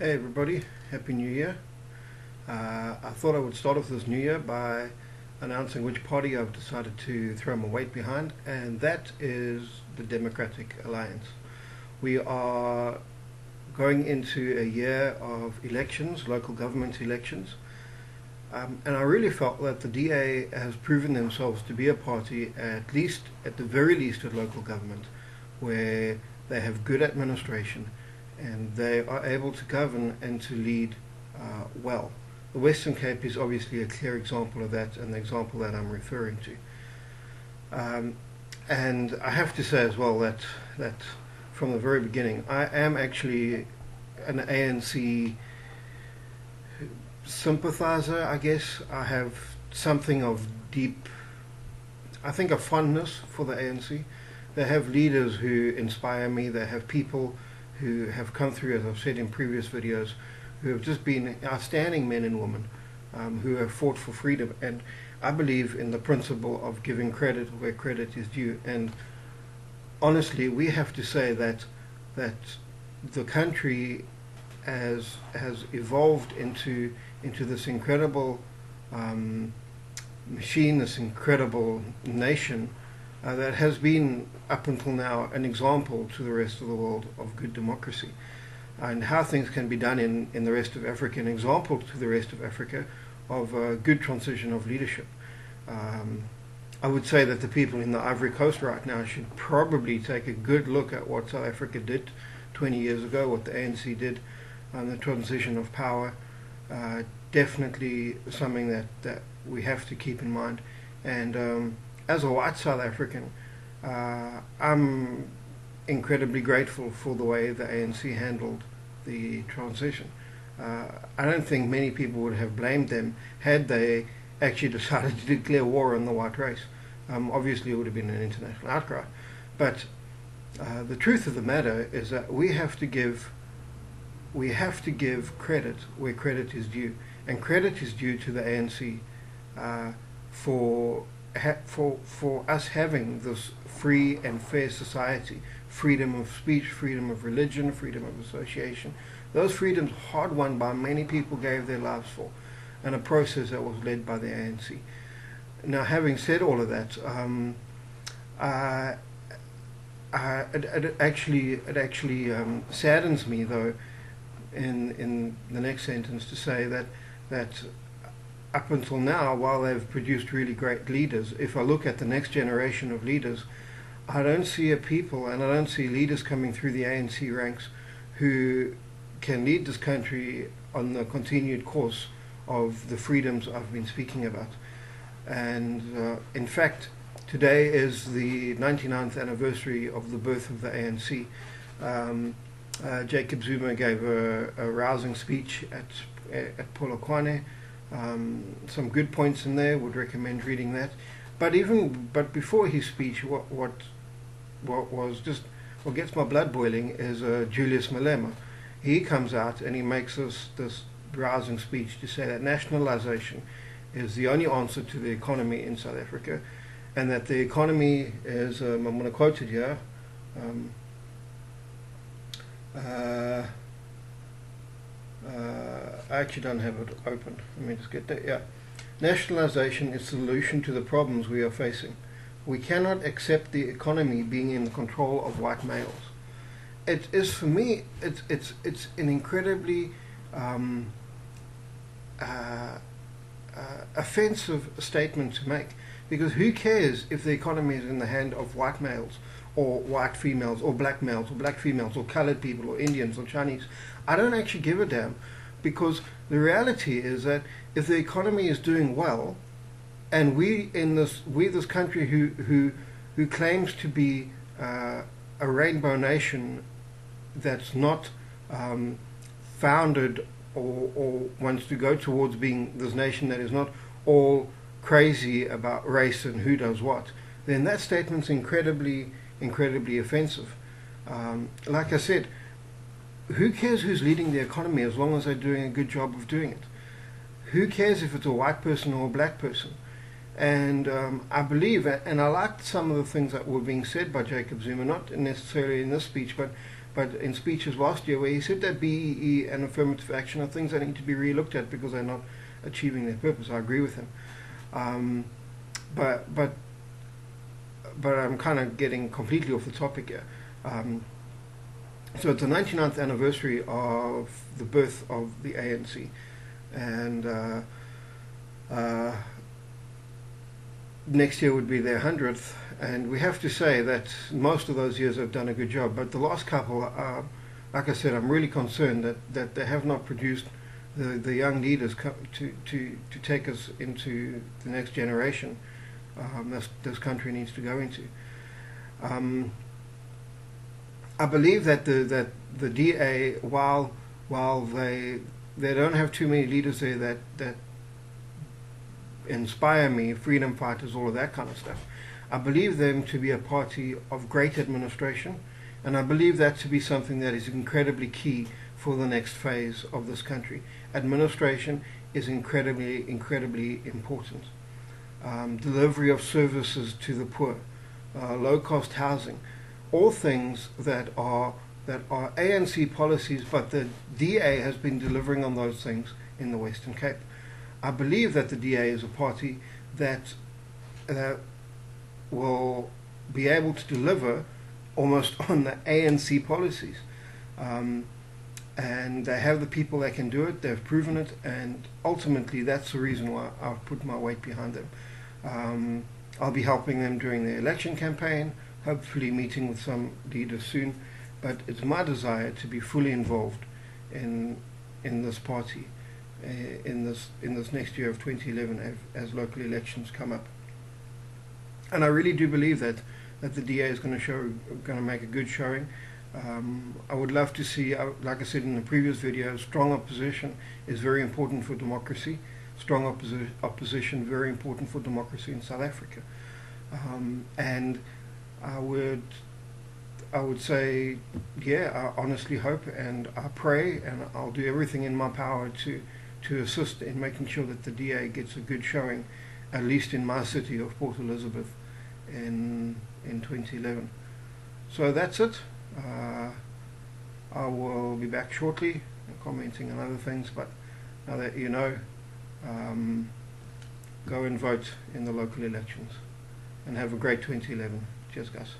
Hey everybody, Happy New Year. I thought I would start off this new year by announcing which party I've decided to throw my weight behind, and that is the Democratic Alliance. We are going into a year of elections, local government elections, and I really felt that the DA has proven themselves to be a party, at the very least, at local government, where they have good administration and they are able to govern and to lead well. The Western Cape is obviously a clear example of that, and the example that I'm referring to. And I have to say as well that from the very beginning, I am actually an ANC sympathizer, I guess. I have something of deep, I think, a fondness for the ANC. They have leaders who inspire me. They have people who have come through, as I've said in previous videos, who have just been outstanding men and women who have fought for freedom. And I believe in the principle of giving credit where credit is due. And honestly, we have to say that the country has evolved into this incredible machine, this incredible nation that has been up until now an example to the rest of the world of good democracy, and how things can be done in the rest of Africa, an example to the rest of Africa of a good transition of leadership. I would say that the people in the Ivory Coast right now should probably take a good look at what South Africa did 20 years ago, what the ANC did, and the transition of power. Definitely something that we have to keep in mind. And as a white South African, I'm incredibly grateful for the way the ANC handled the transition. I don't think many people would have blamed them had they actually decided to declare war on the white race. Obviously, it would have been an international outcry. But the truth of the matter is that we have to give credit where credit is due, and credit is due to the ANC for us having this free and fair society, freedom of speech, freedom of religion, freedom of association. Those freedoms, hard won by many people, gave their lives for, and a process that was led by the ANC. Now, having said all of that, it actually saddens me, though, in the next sentence, to say that up until now, while they've produced really great leaders, if I look at the next generation of leaders, I don't see a people and I don't see leaders coming through the ANC ranks who can lead this country on the continued course of the freedoms I've been speaking about. And in fact, today is the 99th anniversary of the birth of the ANC. Jacob Zuma gave a rousing speech at Polokwane. Some good points in there. Would recommend reading that. But before his speech, what gets my blood boiling is Julius Malema. He comes out and he makes this rousing speech to say that nationalization is the only answer to the economy in South Africa, and that the economy is, I'm going to quote it here, I actually don't have it open. Let me just get that. Yeah. Nationalization is the solution to the problems we are facing. We cannot accept the economy being in the control of white males. It is, for me, it's an incredibly offensive statement to make, because who cares if the economy is in the hand of white males or white females or black males or black females or colored people or Indians or Chinese? I don't actually give a damn, because the reality is that if the economy is doing well, and we this country who claims to be a rainbow nation that's not founded or wants to go towards being this nation that is not all crazy about race and who does what, then that statement's incredibly offensive. Like I said, who cares who's leading the economy as long as they're doing a good job of doing it? Who cares if it's a white person or a black person? And I believe, and I liked some of the things that were being said by Jacob Zuma, not necessarily in this speech, but but in speeches last year where he said that BEE and affirmative action are things that need to be re-looked at because they're not achieving their purpose. I agree with him. But I'm kind of getting completely off the topic here. So it's the 99th anniversary of the birth of the ANC, and next year would be their 100th, and we have to say that most of those years have done a good job, but the last couple, like I said, I'm really concerned that they have not produced the young leaders to take us into the next generation this country needs to go into. I believe that the DA, while they don't have too many leaders there that inspire me, freedom fighters, all of that kind of stuff, I believe them to be a party of great administration, and I believe that to be something that is incredibly key for the next phase of this country. Administration is incredibly important. Delivery of services to the poor, low-cost housing, all things that are ANC policies, but the DA has been delivering on those things in the Western Cape. I believe that the DA is a party that will be able to deliver almost on the ANC policies. And they have the people that can do it, they've proven it, and ultimately that's the reason why I've put my weight behind them. I'll be helping them during the election campaign, hopefully meeting with some leaders soon, but it's my desire to be fully involved in this party in this next year of 2011 as local elections come up. And I really do believe that the DA is going to make a good showing. I would love to see, like I said in the previous video, strong opposition is very important for democracy. Strong opposition very important for democracy in South Africa. And I would say, yeah, I honestly hope and I pray, and I'll do everything in my power to assist in making sure that the DA gets a good showing, at least in my city of Port Elizabeth in 2011. So that's it. I will be back shortly commenting on other things, but now that you know, go and vote in the local elections and have a great 2011. Cheers, guys.